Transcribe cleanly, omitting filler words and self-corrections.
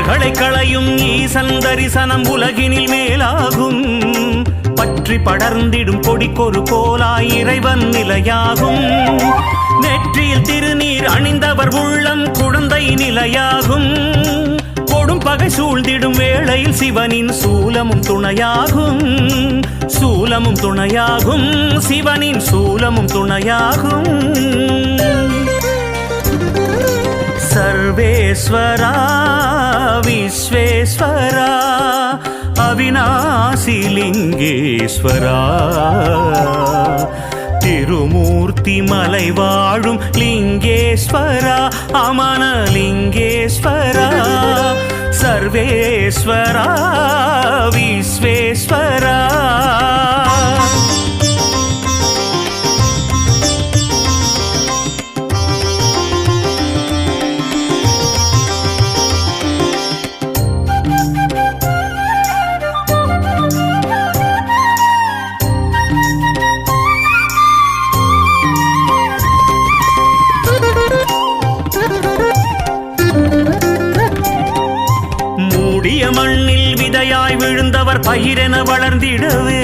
பகைகளை களையும் ஈசன் தரிசனம் உலகினில் மேலாகும். பற்றி படர்ந்திடும் கொடிக்கொரு கோலாய் இறைவன் நிலையாகும். நெற்றியில் திருநீர் அணிந்தவர் உள்ளம் குழந்தை நிலையாகும். கொடும் பகை சூழ்ந்திடும் வேளையில் சிவனின் சூலமும் துணையாகும். சூலமும் துணையாகும், சிவனின் சூலமும் துணையாகும். சர்வேஸ்வரா விஸ்வேஸ்வரா அவிநாசி லிங்கேஸ்வரா, திருமூர்த்தி மலை வாழும் லிங்கேஸ்வரா, அமன லிங்கேஸ்வரா. சர்வேஸ்வரா விஸ்வேஸ்வரா. மண்ணில் விதையாய் விழுந்தவர் பயிரென வளர்ந்திடவே